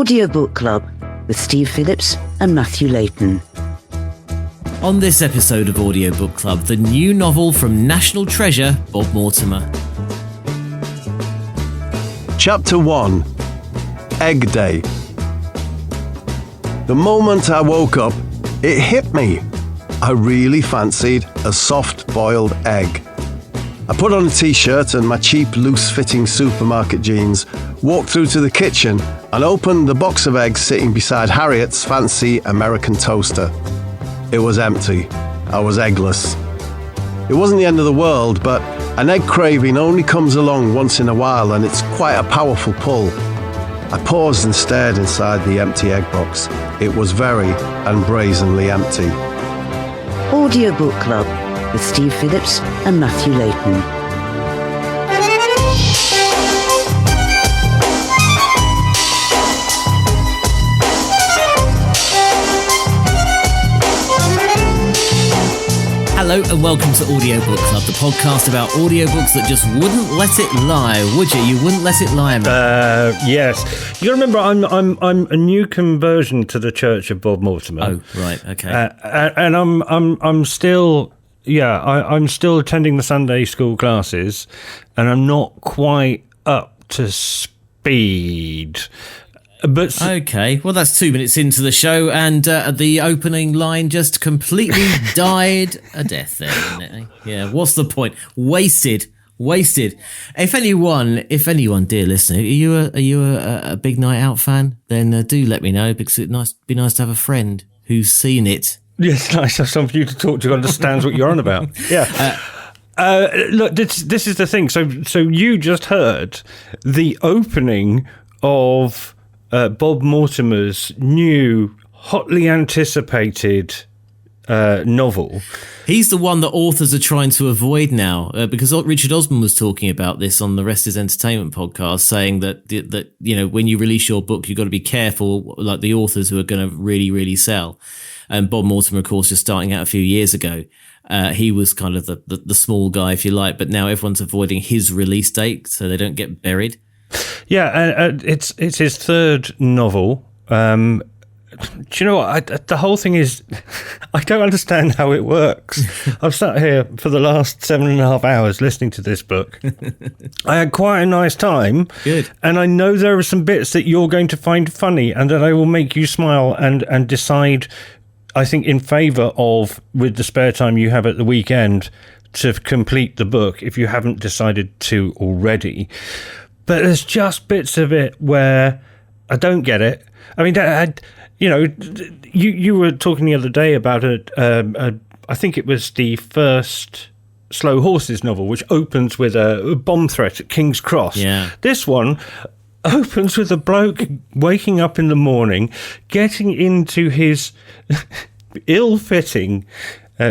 Audiobook Club with Steve Phillips and Matthew Layton. On this episode of Audiobook Club, the new novel from national treasure Bob Mortimer. Chapter 1. Egg Day. The moment I woke up, it hit me. I really fancied a soft-boiled egg. I put on a t-shirt and my cheap, loose-fitting supermarket jeans, walked through to the kitchen and opened the box of eggs sitting beside Harriet's fancy American toaster. It was empty. I was eggless. It wasn't the end of the world, but an egg craving only comes along once in a while and it's quite a powerful pull. I paused and stared inside the empty egg box. It was very and brazenly empty. Audiobook Club with Steve Phillips and Matthew Layton. Hello and welcome to Audiobook Club, the podcast about audiobooks that just wouldn't let it lie, would you? You wouldn't let it lie, man. Yes. You remember, I'm a new conversion to the Church of Bob Mortimer. Oh, right, okay. And I'm still, I'm still attending the Sunday school classes, and I'm not quite up to speed. But okay, well, that's 2 minutes into the show, and the opening line just completely died a death there, didn't it? Yeah, what's the point? Wasted. If anyone, dear listener, are you a Big Night Out fan? Then do let me know, because it'd be nice to have a friend who's seen it. Yes, it's nice to have someone for you to talk to who understands what you're on about. Yeah. Look, this is the thing. So you just heard the opening of Bob Mortimer's new, hotly anticipated novel. He's the one that authors are trying to avoid now, because Richard Osman was talking about this on the Rest is Entertainment podcast, saying that when you release your book, you've got to be careful, like the authors who are going to really, really sell. And Bob Mortimer, of course, just starting out a few years ago. He was kind of the small guy, if you like, but now everyone's avoiding his release date so they don't get buried. Yeah, it's his third novel. Do you know what? The whole thing is, I don't understand how it works. I've sat here for the last 7.5 hours listening to this book. I had quite a nice time. Good. And I know there are some bits that you're going to find funny and that I will make you smile and decide, I think, in favour of, with the spare time you have at the weekend, to complete the book if you haven't decided to already. But there's just bits of it where I don't get it. I mean, you were talking the other day about I think it was the first Slow Horses novel, which opens with a bomb threat at King's Cross. Yeah. This one opens with a bloke waking up in the morning, getting into his ill-fitting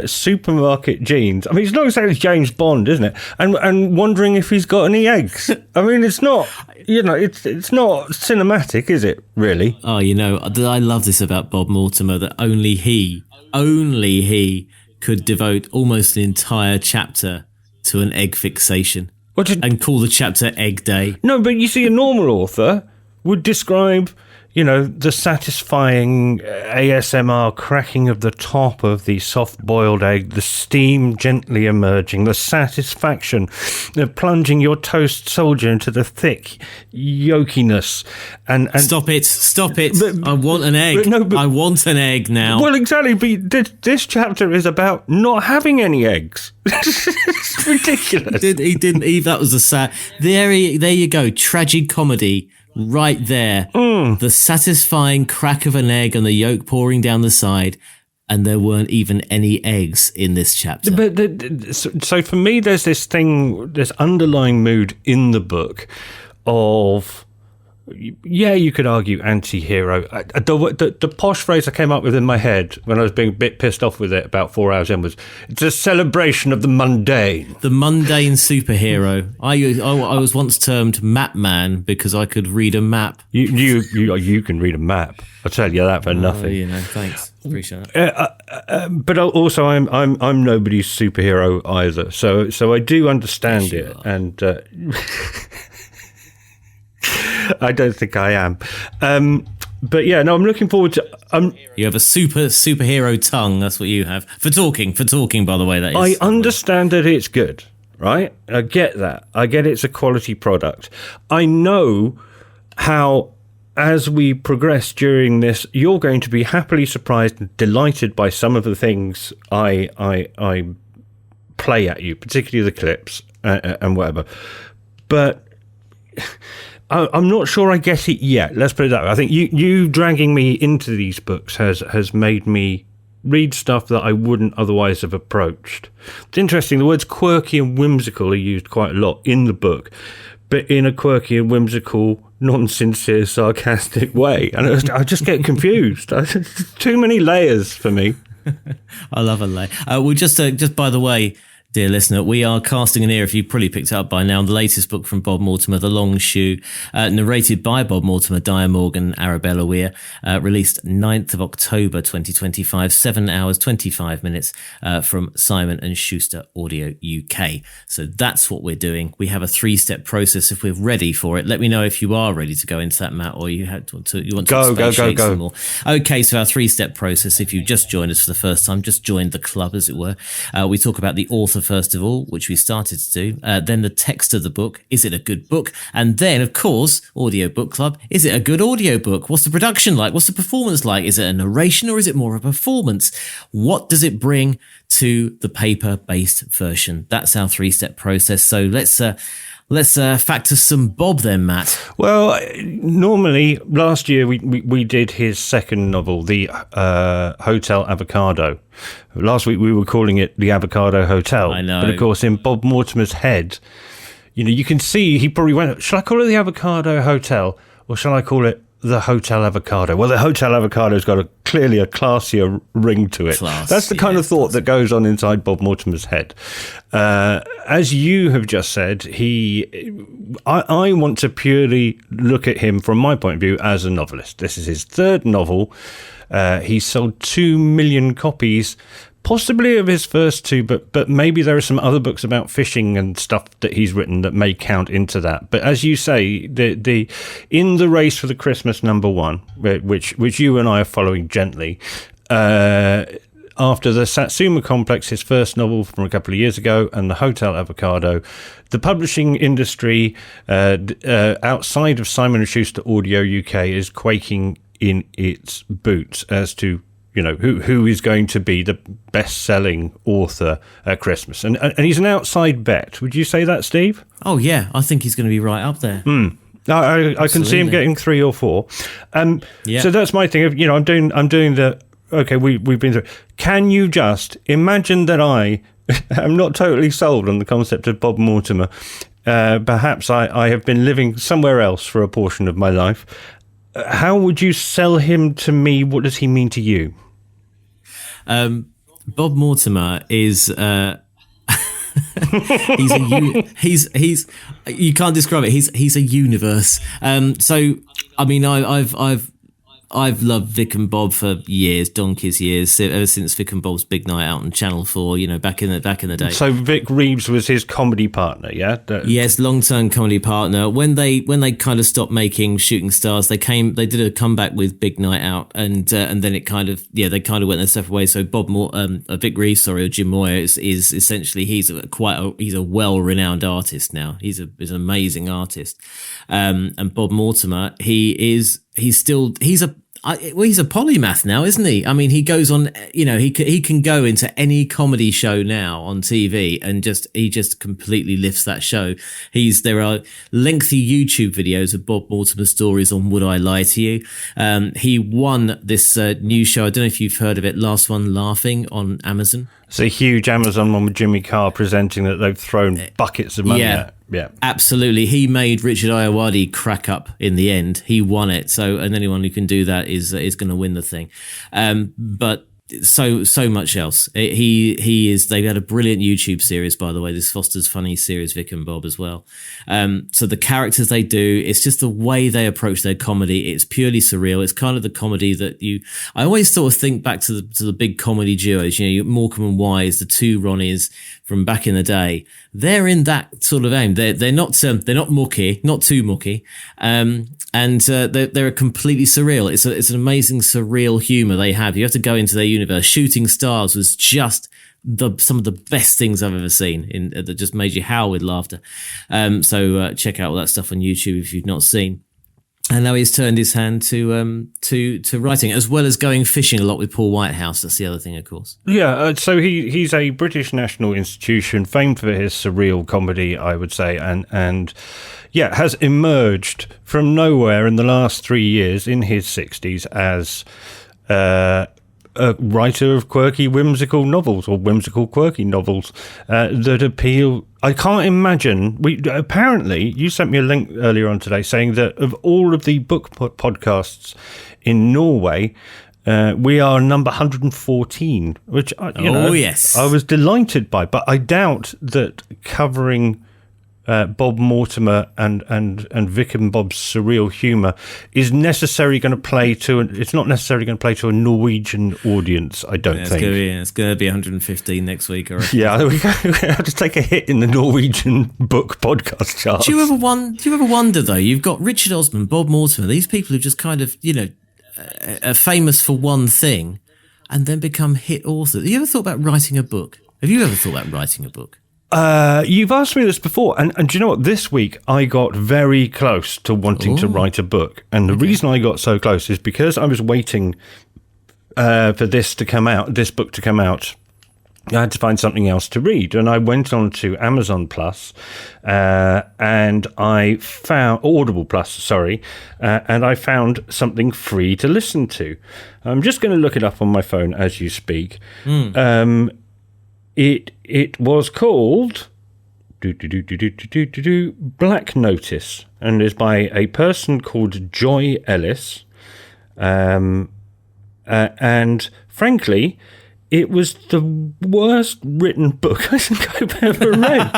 supermarket jeans. I mean, it's not exactly James Bond, isn't it? And wondering if he's got any eggs. I mean, it's not, it's not cinematic, is it, really? Oh, I love this about Bob Mortimer, that only he could devote almost an entire chapter to an egg fixation. And call the chapter Egg Day. No, but you see, a normal author would describe, the satisfying ASMR cracking of the top of the soft-boiled egg, the steam gently emerging, the satisfaction of plunging your toast soldier into the thick yolkiness. And Stop it. But, I want an egg. I want an egg now. Well, exactly, but this chapter is about not having any eggs. It's ridiculous. He didn't even, that was a sad... There you go, tragic comedy. Right there, The satisfying crack of an egg and the yolk pouring down the side, and there weren't even any eggs in this chapter. But so for me, there's this underlying mood in the book of, you could argue anti-hero. The posh phrase I came up with in my head when I was being a bit pissed off with it about 4 hours in was, it's a celebration of the mundane. The mundane superhero. I was once termed Map Man because I could read a map. You can read a map. I'll tell you that for nothing. Thanks. Appreciate it. But also, I'm nobody's superhero either. So I do understand it, and I don't think I am. But yeah, no, I'm looking forward to. You have a superhero tongue. That's what you have for talking. By the way, that is. I understand that it's good, right? I get that. I get it's a quality product. I know how, as we progress during this, you're going to be happily surprised and delighted by some of the things I play at you, particularly the clips and whatever. But I'm not sure I get it yet. Let's put it that way. I think you dragging me into these books has made me read stuff that I wouldn't otherwise have approached. It's interesting. The words quirky and whimsical are used quite a lot in the book, but in a quirky and whimsical, non-sincere, sarcastic way. And I just get confused. Too many layers for me. I love a layer. Well, just by the way, dear listener, we are casting an ear, if you've probably picked it up by now, the latest book from Bob Mortimer, The Long Shoe, narrated by Bob Mortimer, Diane Morgan, Arabella Weir, released 9th of October 2025, 7 hours, 25 minutes from Simon & Schuster Audio UK. So that's what we're doing. We have a 3-step process if we're ready for it. Let me know if you are ready to go into that, Matt, or you want to expatiate some more. Okay, so our 3-step process, if you've just joined us for the first time, just joined the club, as it were. We talk about the author first of all, which we started to do, then the text of the book, is it a good book? And then, of course, Audio Book Club, is it a good audiobook? What's the production like? What's the performance like? Is it a narration or is it more a performance? What does it bring to the paper-based version? That's our 3-step process. So let's factor some Bob then, Matt. Well, normally last year we did his second novel, The Hotel Avocado. Last week we were calling it The Avocado Hotel. I know. But of course, in Bob Mortimer's head, you can see he probably went, shall I call it The Avocado Hotel or shall I call it The Hotel Avocado? Well, The Hotel Avocado's got clearly a classier ring to it. That's the kind of thought that goes on inside Bob Mortimer's head. As you have just said, I want to purely look at him from my point of view as a novelist. This is his 3rd novel. He sold 2 million copies, possibly of his first 2, but maybe there are some other books about fishing and stuff that he's written that may count into that. But as you say, the in the race for the Christmas #1, which you and I are following gently, after the Satsuma Complex, his first novel from a couple of years ago, and The Hotel Avocado, the publishing industry outside of Simon & Schuster Audio UK is quaking in its boots as to who is going to be the best-selling author at Christmas. And he's an outside bet. Would you say that, Steve? Oh, yeah. I think he's going to be right up there. I can see him getting 3 or 4. So that's my thing. I'm doing the... Okay, we've been through. Can you just imagine that I am not totally sold on the concept of Bob Mortimer? Perhaps I have been living somewhere else for a portion of my life. How would you sell him to me? What does he mean to you? Bob Mortimer is he's you can't describe it. He's a universe. So I mean, I've loved Vic and Bob for years, donkey's years, ever since Vic and Bob's Big Night Out on Channel 4, back in the day. So Vic Reeves was his comedy partner, yeah? Yes, long-term comedy partner. When they kind of stopped making Shooting Stars, they did a comeback with Big Night Out, and then it they kind of went their separate ways. So Vic Reeves, or Jim Moyer, is essentially he's a well-renowned artist now. He's an amazing artist, and Bob Mortimer, he's a polymath now, isn't he? I mean, he goes on, he can go into any comedy show now on TV and he just completely lifts that show. There are lengthy YouTube videos of Bob Mortimer stories on Would I Lie to You? He won this new show. I don't know if you've heard of it. Last One Laughing on Amazon. It's a huge Amazon one with Jimmy Carr presenting that they've thrown buckets of money at. Yeah, absolutely. He made Richard Ayoade crack up in the end. He won it. So, and anyone who can do that is going to win the thing. But so much else. They've had a brilliant YouTube series, by the way, this Foster's Funny series, Vic and Bob as well. So the characters they do, it's just the way they approach their comedy. It's purely surreal. It's kind of the comedy that I always sort of think back to the big comedy duos, Morecambe and Wise, the two Ronnies from back in the day, they're in that sort of aim. They're not mucky, not too mucky, and they're completely surreal. It's an amazing surreal humor they have. You have to go into their universe. Shooting Stars was just some of the best things I've ever seen that just made you howl with laughter. So check out all that stuff on YouTube if you've not seen. And now he's turned his hand to writing, as well as going fishing a lot with Paul Whitehouse. That's the other thing, of course. Yeah, so he's a British national institution, famed for his surreal comedy, I would say, and has emerged from nowhere in the last 3 years, in his 60s, as a writer of quirky, whimsical novels, or whimsical, quirky novels that appeal. I can't imagine. Apparently, you sent me a link earlier on today saying that of all of the book podcasts in Norway, we are number 114, which yes, I was delighted by. But I doubt that covering Bob Mortimer and Vic and Bob's surreal humour is necessarily going to play to. It's not necessarily going to play to a Norwegian audience. I don't think. It's going to be 115 next week. Yeah, we have to take a hit in the Norwegian book podcast charts. Do you ever wonder though? You've got Richard Osman, Bob Mortimer, these people who just kind of are famous for one thing, and then become hit authors. Have you ever thought about writing a book? Have you ever thought about writing a book? You've asked me this before, and do you know what? This week I got very close to wanting to write a book, and the reason I got so close is because I was waiting for this book to come out. I had to find something else to read, and I went on to Amazon Plus, and I found Audible Plus, sorry, and I found something free to listen to. I'm just going to look it up on my phone as you speak. It was called Black Notice, and is by a person called Joy Ellis. And frankly, it was the worst written book I think I've ever read.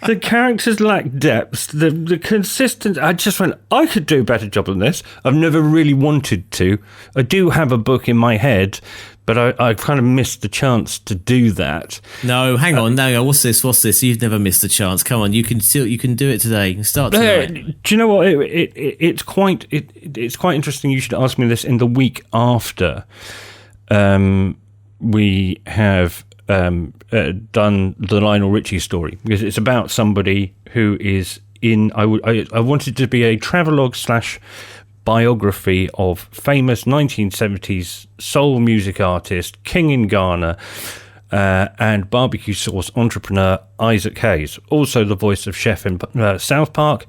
The characters lack depth. The consistency. I just went, I could do a better job than this. I've never really wanted to. I do have a book in my head, but I kind of missed the chance to do that. No, hang on. No, what's this? You've never missed a chance. Come on, you can do it today. You can start tonight. Do you know what? It's quite interesting. You should ask me this in the week after. We have done the Lionel Richie story, because it's about somebody who is in. I wanted to be a travelogue / biography of famous 1970s soul music artist, king in Ghana, and barbecue sauce entrepreneur Isaac Hayes, also the voice of Chef in South Park,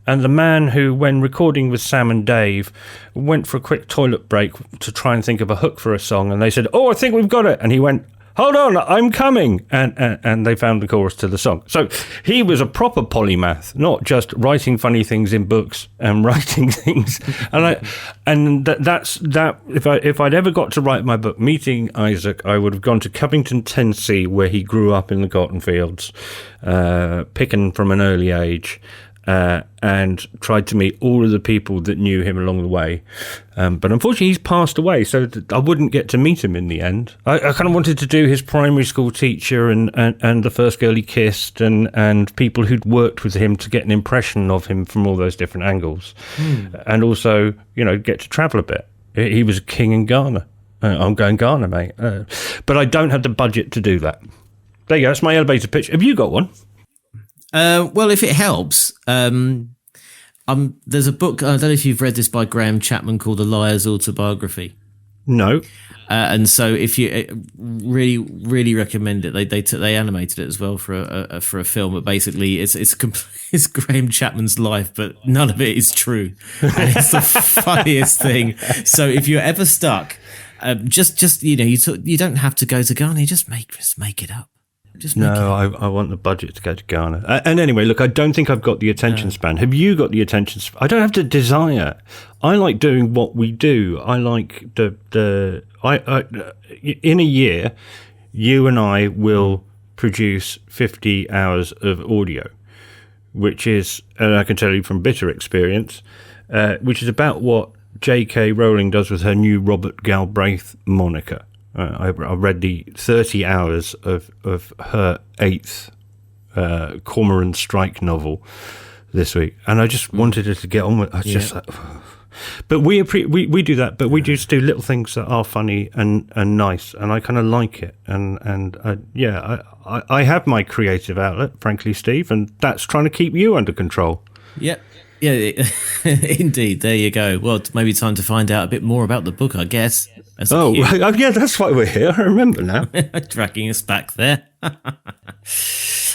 and the man who, when recording with Sam and Dave, went for a quick toilet break to try and think of a hook for a song, and they said, "Oh, I think we've got it," and he went, "Hold on, I'm coming," and they found the chorus to the song. So he was a proper polymath, not just writing funny things in books and writing things. That's if I'd ever got to write my book, meeting Isaac, I would have gone to Covington, Tennessee, where he grew up in the cotton fields, picking from an early age. And tried to meet all of the people that knew him along the way. But unfortunately, he's passed away, so I wouldn't get to meet him in the end. I kind of wanted to do his primary school teacher and the first girl he kissed and people who'd worked with him to get an impression of him from all those different angles. And also, get to travel a bit. He was a king in Ghana. I'm going Ghana, mate. But I don't have the budget to do that. There you go. That's my elevator pitch. Have you got one? Well, if it helps, there's a book, I don't know if you've read this, by Graham Chapman, called The Liar's Autobiography. No. And so if you really, really recommend it, they animated it as well for a film, but basically it's Graham Chapman's life, but none of it is true. And it's the funniest thing. So if you're ever stuck, you don't have to go to Ghana, just make it up. I want the budget to go to Ghana. And anyway, look, I don't think I've got the attention span. Have you got the attention span? I don't have the desire. I like doing what we do. I like in a year, you and I will produce 50 hours of audio, which is, and I can tell you from bitter experience, which is about what J.K. Rowling does with her new Robert Galbraith moniker. I read the 30 hours of her 8th Cormoran Strike novel this week, and I just wanted her to get on with it. I was just like, but we do that, but we just do little things that are funny and nice, and I kind of like it. And I have my creative outlet, frankly, Steve, and that's trying to keep you under control. Yeah. Yeah, indeed. There you go. Well, maybe time to find out a bit more about the book, I guess. Yeah, that's why we're here. I remember now. Tracking us back there.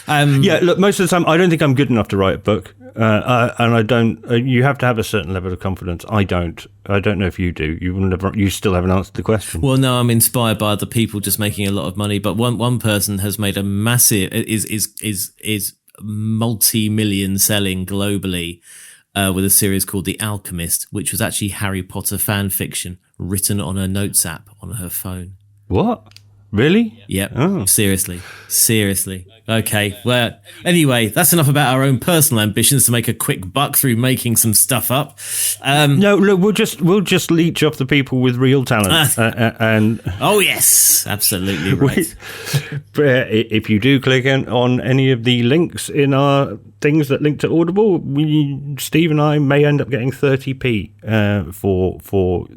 Look, most of the time, I don't think I'm good enough to write a book. And I don't. You have to have a certain level of confidence. I don't. I don't know if you do. You still haven't answered the question. Well, no, I'm inspired by other people just making a lot of money. But one person has made a massive is multi-million selling globally with a series called The Alchemist, which was actually Harry Potter fan fiction written on her notes app on her phone. What? Really? Yep. Oh. Seriously. Okay. Well, anyway, that's enough about our own personal ambitions to make a quick buck through making some stuff up. No, look, we'll just leech off the people with real talent. And oh yes, absolutely right. If you do click on any of the links in our things that link to Audible, Steve and I may end up getting 30p for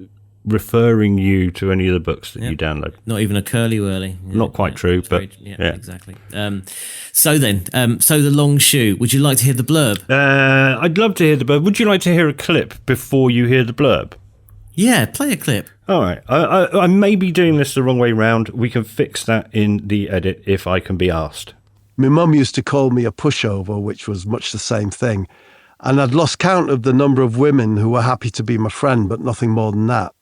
referring you to any of the books that you download. Not even a curly whirly. Yeah, not quite true, but exactly. So the long shoe. Would you like to hear the blurb? I'd love to hear the blurb. Would you like to hear a clip before you hear the blurb? Yeah, play a clip. All right. I may be doing this the wrong way round. We can fix that in the edit if I can be asked. My mum used to call me a pushover, which was much the same thing. And I'd lost count of the number of women who were happy to be my friend, but nothing more than that.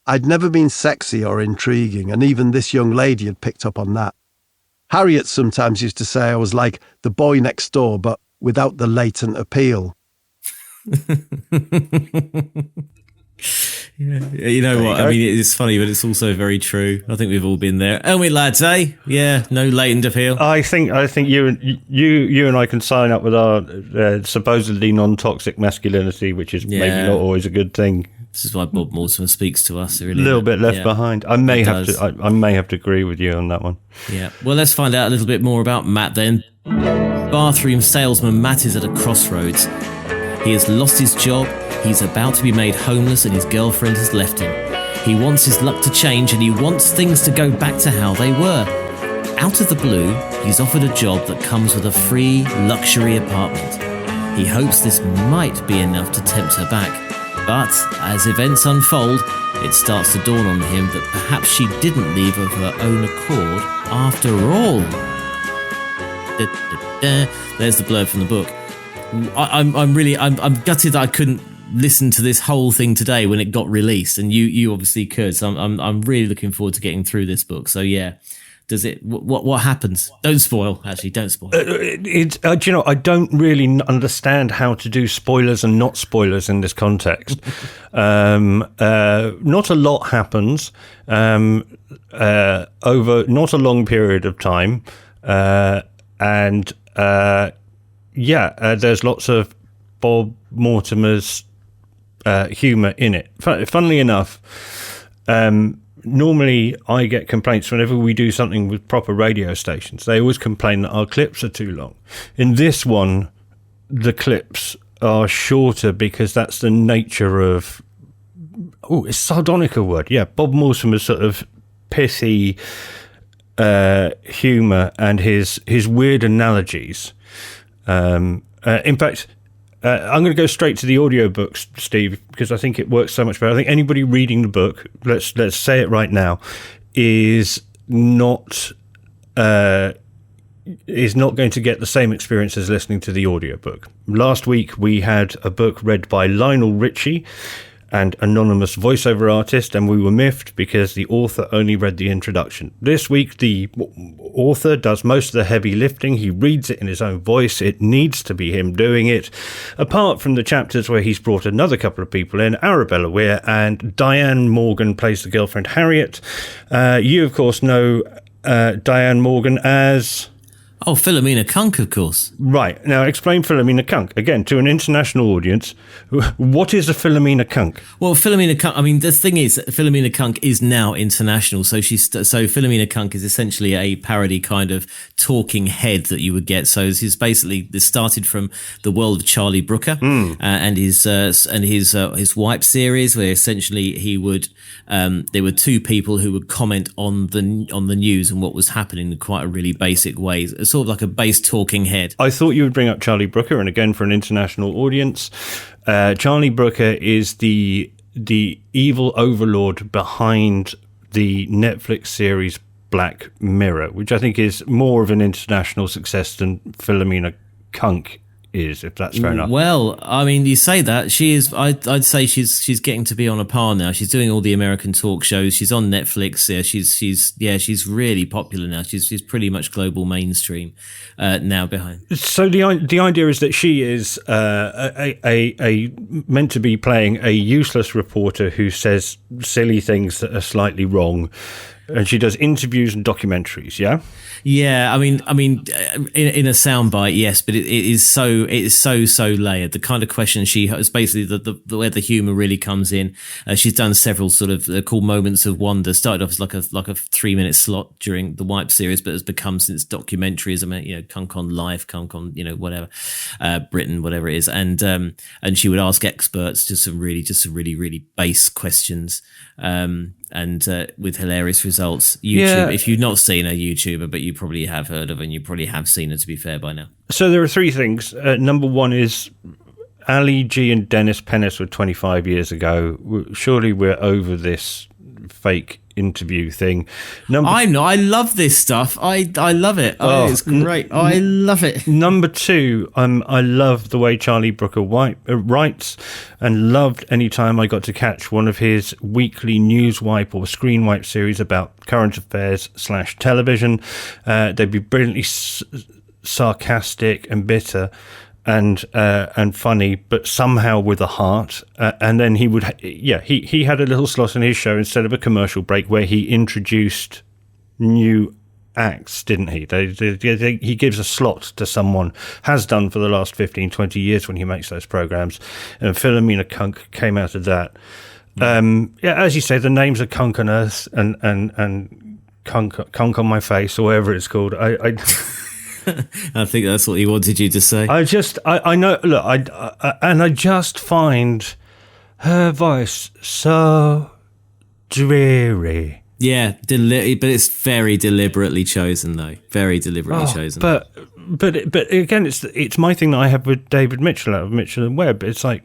I'd never been sexy or intriguing, and even this young lady had picked up on that. Harriet sometimes used to say I was like the boy next door, but without the latent appeal. Yeah, you know what? I mean, it's funny, but it's also very true. I think we've all been there, aren't we, lads? Eh? Yeah, no latent appeal. I think you and I can sign up with our supposedly non-toxic masculinity, which is maybe not always a good thing. This is why Bob Mortimer speaks to us. Really, a little bit left behind. I may have to agree with you on that one. Yeah. Well, let's find out a little bit more about Matt then. Bathroom salesman Matt is at a crossroads. He has lost his job. He's about to be made homeless, and his girlfriend has left him. He wants his luck to change, and he wants things to go back to how they were. Out of the blue, he's offered a job that comes with a free luxury apartment. He hopes this might be enough to tempt her back. But as events unfold, it starts to dawn on him that perhaps she didn't leave of her own accord after all. There's the blurb from the book. I'm gutted that I couldn't listen to this whole thing today when it got released, and you obviously could. So I'm really looking forward to getting through this book. So yeah. Does it? What happens? Don't spoil. Actually, don't spoil. Do you know? I don't really understand how to do spoilers and not spoilers in this context. Not a lot happens over not a long period of time, and there's lots of Bob Mortimer's humour in it. Funnily enough. Normally, I get complaints whenever we do something with proper radio stations. They always complain that our clips are too long. In this one, the clips are shorter because that's the nature of... Oh, is sardonic a word? Yeah, Bob Mortimer's sort of pithy humour and his weird analogies. In fact... I'm going to go straight to the audiobooks, Steve, because I think it works so much better. I think anybody reading the book, let's say it right now, is not going to get the same experience as listening to the audiobook. Last week we had a book read by Lionel Richie, and anonymous voiceover artist, and we were miffed because the author only read the introduction. This week, the author does most of the heavy lifting. He reads it in his own voice. It needs to be him doing it. Apart from the chapters where he's brought another couple of people in, Arabella Weir and Diane Morgan plays the girlfriend Harriet. You, of course, know Diane Morgan as... Oh, Philomena Kunk, of course. Right. Now, explain Philomena Kunk. Again, to an international audience, what is a Philomena Kunk? Well, Philomena Kunk, I mean, the thing is, Philomena Kunk is now international. So Philomena Kunk is essentially a parody kind of talking head that you would get. So this started from the world of Charlie Brooker and his Wipe series, where essentially he would, there were two people who would comment on the news and what was happening in quite a really basic way. Sort of like a base talking head. I thought you would bring up Charlie Brooker, and again, for an international audience, Charlie Brooker is the evil overlord behind the Netflix series Black Mirror, which I think is more of an international success than Philomena Kunk is, if that's fair enough. Well, I mean, you say that she is. I'd say she's getting to be on a par now. She's doing all the American talk shows. She's on Netflix. Yeah, she's really popular now. She's pretty much global mainstream now. Behind. So the idea is that she is a meant to be playing a useless reporter who says silly things that are slightly wrong. And she does interviews and documentaries, yeah? Yeah, I mean, in a soundbite, yes, but it is so layered. The kind of question she has, basically the where the humour really comes in. She's done several sort of called Moments of Wonder. Started off as like a 3-minute slot during the Wipe series, but has become since documentaries. I mean, Kunk on Life, Kunk on whatever, Britain, whatever it is, and she would ask experts just some really base questions. And with hilarious results. YouTube, if you've not seen a YouTuber, but you probably have heard of her, and you probably have seen her, to be fair, by now. So there are three things. Number one is Ali G and Dennis Pennis were 25 years ago. Surely we're over this fake interview thing. I'm not. I love this stuff. I love it. It's great. I love it. Number two, I love the way Charlie Brooker writes, and loved any time I got to catch one of his weekly news wipe or screen wipe series about current affairs / television. They'd be brilliantly sarcastic and bitter and funny, but somehow with a heart. And then he would, he had a little slot in his show instead of a commercial break where he introduced new acts, didn't he? He gives a slot to someone, has done for the last 15, 20 years when he makes those programs. And Philomena Kunk came out of that. As you say, the names are Kunk on Earth and Kunk on My Face, or whatever it's called. I think that's what he wanted you to say. I know. Look, I just find her voice so dreary. Yeah, but it's very deliberately chosen, though. Very deliberately chosen. But again, it's my thing that I have with David Mitchell out of Mitchell and Webb. It's like,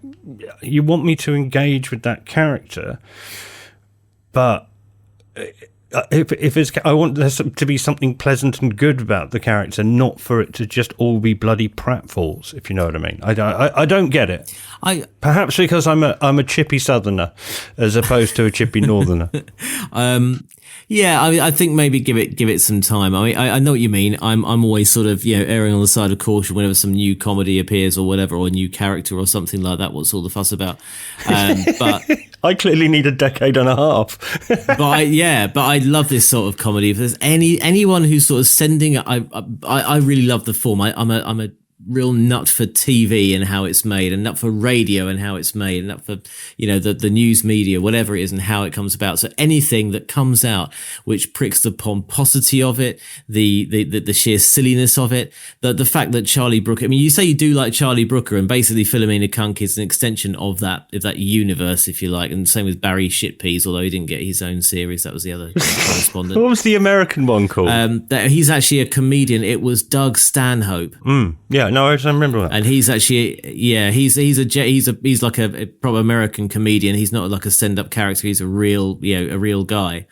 you want me to engage with that character, but I want there to be something pleasant and good about the character, not for it to just all be bloody pratfalls, if you know what I mean. I don't get it. Perhaps because I'm a chippy southerner as opposed to a chippy northerner. Yeah, I think maybe give it some time. I mean, I know what you mean. I'm always sort of erring on the side of caution whenever some new comedy appears or whatever, or a new character or something like that. What's all the fuss about? But I clearly need a decade and a half. but I love this sort of comedy. If there's anyone who's sort of sending, I really love the form. I'm a real nut for TV and how it's made, and nut for radio and how it's made, and nut for the news media, whatever it is, and how it comes about. So anything that comes out which pricks the pomposity of it, the sheer silliness of it, the fact that Charlie Brooker, I mean, you say you do like Charlie Brooker, and basically Philomena Kunk is an extension of that universe, if you like, and same with Barry Shitpeas, although he didn't get his own series. That was the other correspondent. What was the American one called? He's actually a comedian. It was Doug Stanhope. Yeah. No, I remember that. And he's actually, he's like a proper American comedian. He's not like a stand-up character. He's a real guy.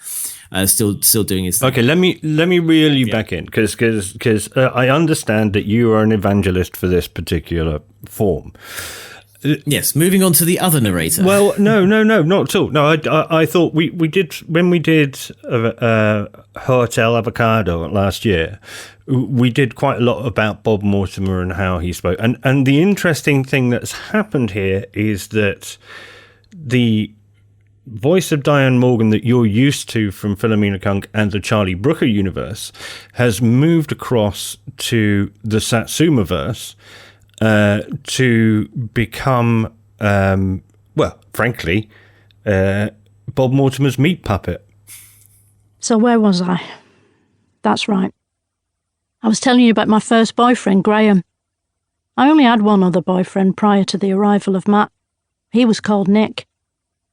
Still doing his thing. Okay, let me reel you back in, because I understand that you are an evangelist for this particular form. Yes, moving on to the other narrator. Well, no, not at all. No, I thought we did, when we did Hotel Avocado last year, we did quite a lot about Bob Mortimer and how he spoke. And the interesting thing that's happened here is that the voice of Diane Morgan that you're used to from Philomena Kunk and the Charlie Brooker universe has moved across to the Satsumaverse to become, frankly, Bob Mortimer's meat puppet. So where was I? That's right. I was telling you about my first boyfriend, Graham. I only had one other boyfriend prior to the arrival of Matt. He was called Nick.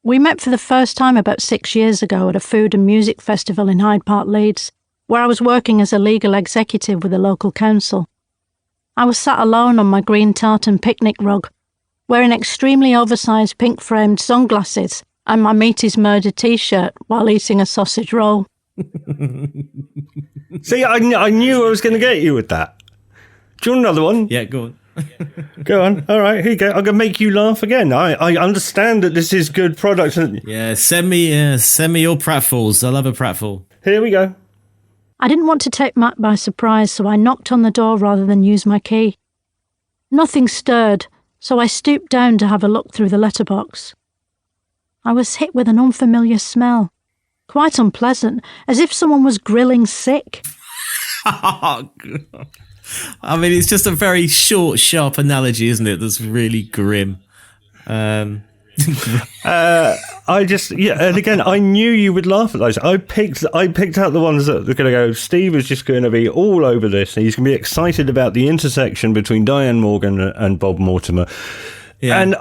We met for the first time about 6 years ago at a food and music festival in Hyde Park, Leeds, where I was working as a legal executive with the local council. I was sat alone on my green tartan picnic rug, wearing extremely oversized pink-framed sunglasses and my meat is murder t-shirt while eating a sausage roll. See, I knew I was going to get you with that. Do you want another one? Yeah, go on. Go on. All right, here you go. I'm going to make you laugh again. I understand that this is good product. Yeah, send me your pratfalls. I love a pratfall. Here we go. I didn't want to take Matt by surprise, so I knocked on the door rather than use my key. Nothing stirred, so I stooped down to have a look through the letterbox. I was hit with an unfamiliar smell, quite unpleasant, as if someone was grilling sick. Oh, God. I mean, it's just a very short, sharp analogy, isn't it? That's really grim. And again, I knew you would laugh at those. I picked out the ones that are going to go, Steve is just going to be all over this, and he's going to be excited about the intersection between Diane Morgan and Bob Mortimer. Yeah. And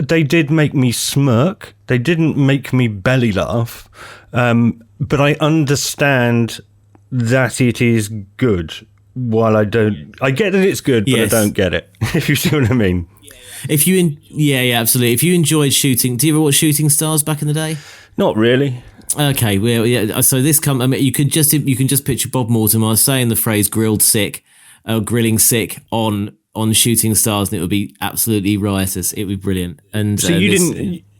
they did make me smirk. They didn't make me belly laugh. But I understand that it is good. While I get that it's good, but yes. I don't get it. If you see what I mean. If you, absolutely. If you enjoyed shooting, do you ever watch Shooting Stars back in the day? Not really. Okay, well, yeah. So this you can just picture Bob Mortimer saying the phrase "grilled sick," grilling sick on Shooting Stars, and it would be absolutely riotous. It would be brilliant. And so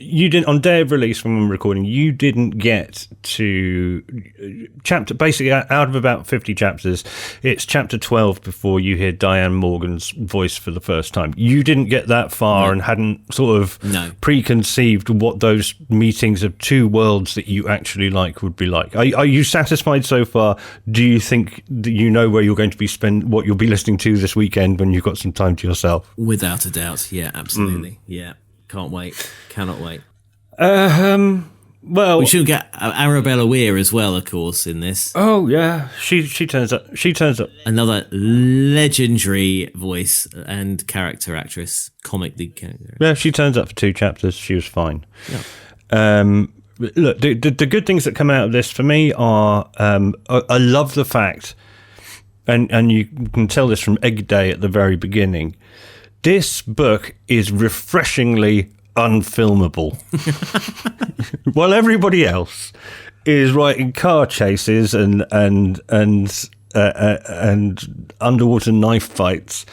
you didn't on day of release when we were recording, you didn't get to chapter, basically out of about 50 chapters, it's chapter 12 before you hear Diane Morgan's voice for the first time. You didn't get that far and hadn't sort of preconceived what those meetings of two worlds that you actually like would be like. Are you satisfied so far? Do you think that you know where you're going to be what you'll be listening to this weekend when you've got some time to yourself? Without a doubt. Yeah, absolutely. Yeah. Can't wait. Cannot wait. Well, we should get Arabella Weir as well, of course, in this. Oh yeah, she turns up. Another legendary voice and character actress, comic lead character. Yeah, she turns up for 2 chapters. She was fine. Yeah. Look, the good things that come out of this for me are I love the fact, and you can tell this from Egg Day at the very beginning. This book is refreshingly unfilmable. While everybody else is writing car chases and underwater knife fights,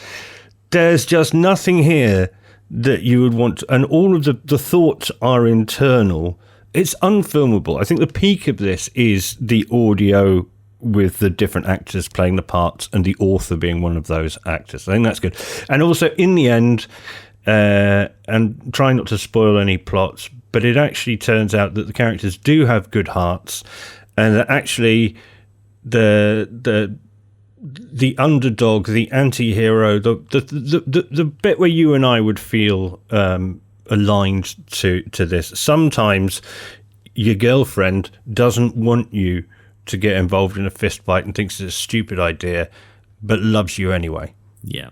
there's just nothing here that you would want. And all of the thoughts are internal. It's unfilmable. I think the peak of this is the audio with the different actors playing the parts and the author being one of those actors. I think that's good. And also, in the end, and try not to spoil any plots, but it actually turns out that the characters do have good hearts, and that actually the underdog, the anti-hero, the bit where you and I would feel aligned to this. Sometimes your girlfriend doesn't want you to get involved in a fist fight and thinks it's a stupid idea, but loves you anyway. Yeah.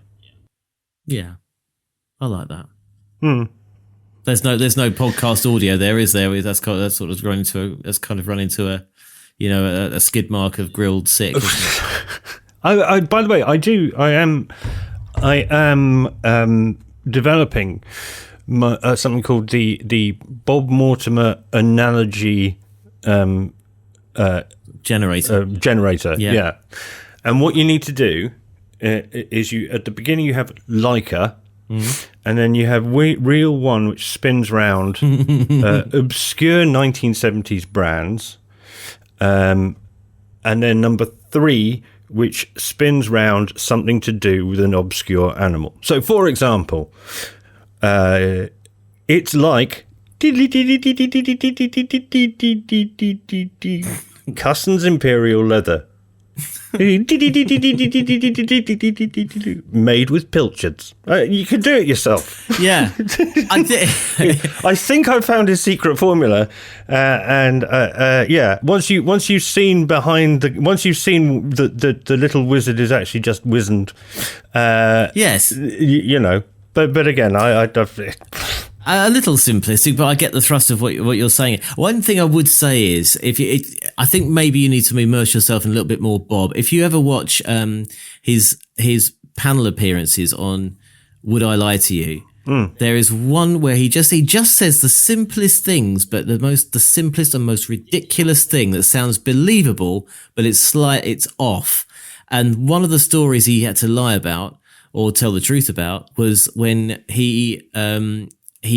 I like that. There's no podcast audio there, is there? That's kind of run into a skid mark of grilled sick. I by the way, I am developing something called the Bob Mortimer analogy generator. Yeah. And what you need to do is at the beginning you have Leica, and then you have Reel 1, which spins round obscure 1970s brands, and then number 3, which spins round something to do with an obscure animal. So, for example, it's like Cusson's Imperial Leather. Made with pilchards. You can do it yourself. Yeah, I did. I think I found his secret formula, and once you've seen the little wizard is actually just wizened. Yes, you know. But again, I've a little simplistic, but I get the thrust of what you're saying. One thing I would say is, I think maybe you need to immerse yourself in a little bit more, Bob. If you ever watch his panel appearances on Would I Lie to You, there is one where he just says the simplest things, but the simplest and most ridiculous thing that sounds believable, but it's off. And one of the stories he had to lie about or tell the truth about was when he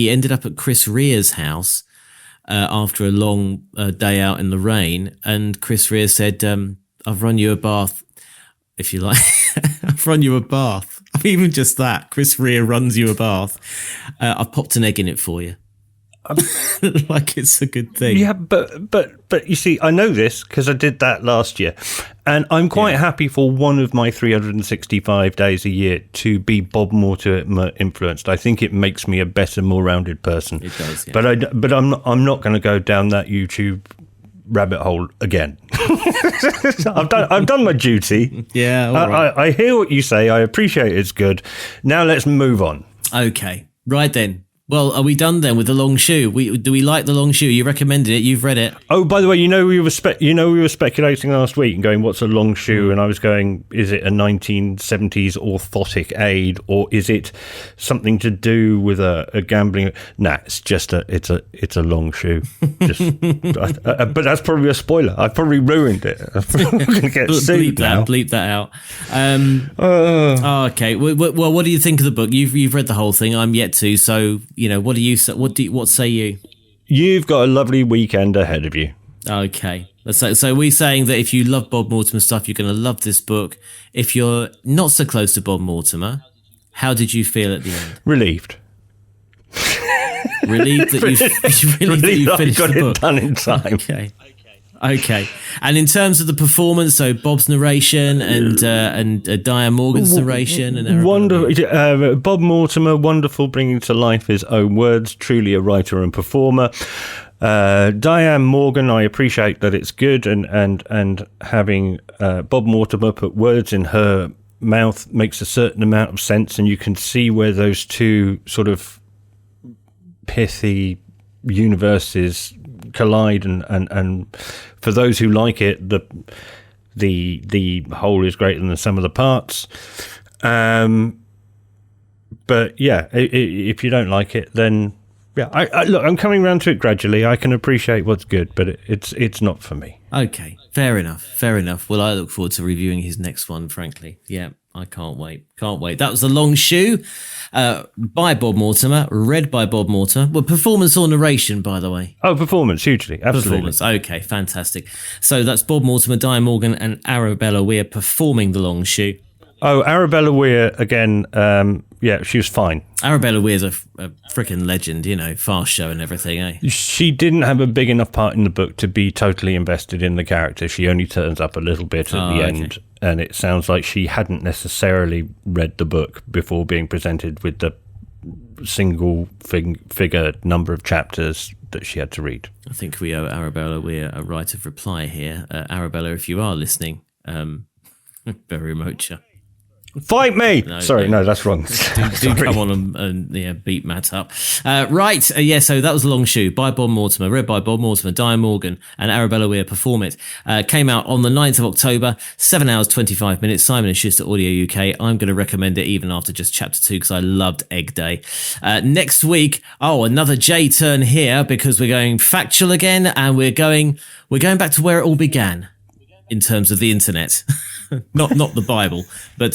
ended up at Chris Rere's house after a long day out in the rain, and Chris Rerer said, I've run you a bath, if you like. I've run you a bath. I mean, even just that, Chris Rerer runs you a bath. I've popped an egg in it for you. Like it's a good thing. Yeah, but you see, I know this because I did that last year, and I'm quite happy for one of my 365 days a year to be Bob Mortimer influenced. I think it makes me a better, more rounded person. It does, yeah. But I'm not going to go down that YouTube rabbit hole again. I've done my duty. Yeah, all right. I hear what you say. I appreciate it's good. Now let's move on. Okay, right then. Well, are we done then with the long shoe? Do we like the long shoe? You recommended it. You've read it. Oh, by the way, we were speculating last week and going, "What's a long shoe?" And I was going, "Is it a 1970s orthotic aid, or is it something to do with a gambling?" Nah, it's just it's a long shoe. But that's probably a spoiler. I've probably ruined it. I'm going to get sued now. Bleep that out. Okay. Well, what do you think of the book? You've read the whole thing. I'm yet to. So. What say you? You've got a lovely weekend ahead of you. Okay. So we're saying that if you love Bob Mortimer stuff, you're going to love this book. If you're not so close to Bob Mortimer, how did you feel at the end? Relieved. Relieved that you finished got the book. It done in time. Okay. And in terms of the performance, so Bob's narration and Diane Morgan's narration and Arabella. Wonderful. Bob Mortimer, wonderful, bringing to life his own words. Truly a writer and performer. Diane Morgan, I appreciate that it's good, and having Bob Mortimer put words in her mouth makes a certain amount of sense, and you can see where those two sort of pithy universes collide, and for those who like it, the whole is greater than the sum of the parts. But yeah, if you don't like it, then yeah, look, I'm coming around to it gradually. I can appreciate what's good, but it's not for me. Okay, fair enough. Well, I look forward to reviewing his next one, frankly. Yeah, I can't wait. That was The Long Shoe by Bob Mortimer, read by Bob Mortimer. Well, performance or narration, by the way? Oh, performance, hugely, absolutely. Performance, okay, fantastic. So that's Bob Mortimer, Diane Morgan and Arabella Weir performing The Long Shoe. Oh, Arabella Weir, again, she was fine. Arabella Weir's a freaking legend, fast show and everything, eh? She didn't have a big enough part in the book to be totally invested in the character. She only turns up a little bit at the end, and it sounds like she hadn't necessarily read the book before being presented with the single figure number of chapters that she had to read. I think we owe Arabella Weir a right of reply here. Arabella, if you are listening, very remote. Fight me! No, that's wrong. Do come on and beat Matt up. Right, so that was The Long Shoe by Bob Mortimer, read by Bob Mortimer, Diane Morgan and Arabella Weir perform it. Came out on the 9th of October, 7 hours, 25 minutes, Simon & Schuster Audio UK. I'm going to recommend it even after just chapter 2 because I loved Egg Day. Next week, another J turn here because we're going factual again, and we're going back to where it all began in terms of the internet. not the Bible, but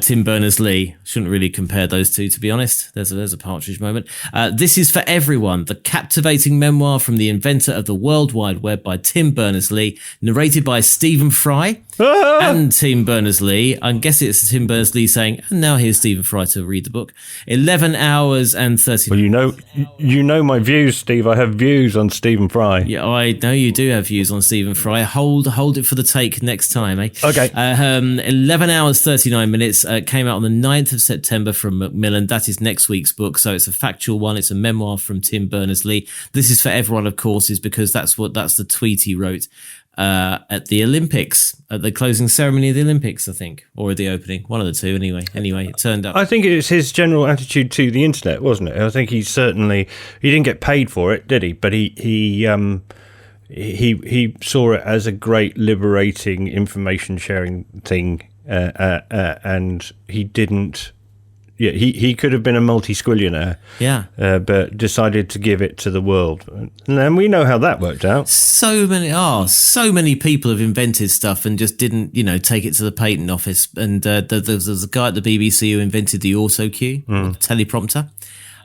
Tim Berners-Lee. Shouldn't really compare those two, to be honest. There's a Partridge moment. This is for everyone. The captivating memoir from the inventor of the World Wide Web by Tim Berners-Lee, narrated by Stephen Fry and Tim Berners-Lee. I guess it's Tim Berners-Lee saying, and now here's Stephen Fry to read the book. 11 hours and 30. Well, you know my views, Steve. I have views on Stephen Fry. Yeah, I know you do have views on Stephen Fry. Hold it for the take next time, eh? Okay. 11 hours, 39 minutes. Came out on the 9th of September from Macmillan. That is next week's book. So it's a factual one. It's a memoir from Tim Berners-Lee. This is for everyone, of course, is because that's the tweet he wrote at the Olympics, at the closing ceremony of the Olympics, I think, or at the opening. One of the two, anyway. Anyway, it turned up. I think it's his general attitude to the internet, wasn't it? I think he didn't get paid for it, did he? But he saw it as a great liberating information sharing thing, and he didn't. Yeah, he could have been a multi-squillionaire. Yeah, but decided to give it to the world, and we know how that worked out. So many people have invented stuff and just didn't, take it to the patent office. And there's a guy at the BBC who invented the auto cue, the teleprompter.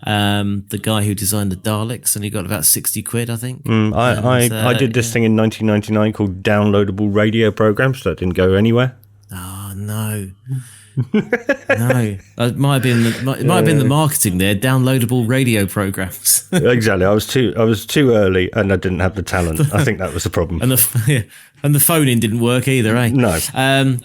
The guy who designed the Daleks, and he got about 60 quid, I think. I did this thing in 1999 called downloadable radio programs that didn't go anywhere. Oh no. No, it might have been the marketing there. Downloadable radio programs. Exactly. I was too early, and I didn't have the talent. I think that was the problem. And the phone-in didn't work either, eh? No.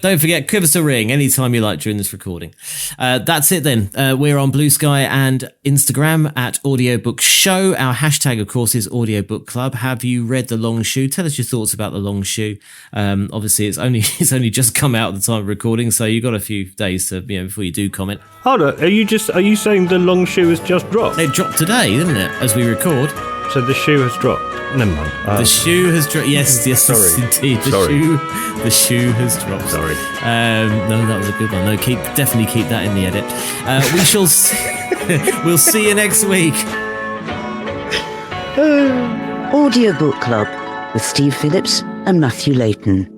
Don't forget, give us a ring anytime you like during this recording. That's it then. We're on Blue Sky and Instagram at Audiobook Show. Our hashtag, of course, is Audiobook Club. Have you read The Long Shoe? Tell us your thoughts about The Long Shoe. Obviously, it's only just come out at the time of recording, so you've got a few days to before you do comment. Hold on. Are you saying The Long Shoe has just dropped? It dropped today, didn't it? As we record. So the shoe has dropped. Never mind. The shoe has dropped. Yes, sorry. Indeed. The shoe has dropped. Sorry. No, that was a good one. No, definitely keep that in the edit. We shall. We'll see you next week. Audiobook Club with Steve Phillips and Matthew Layton.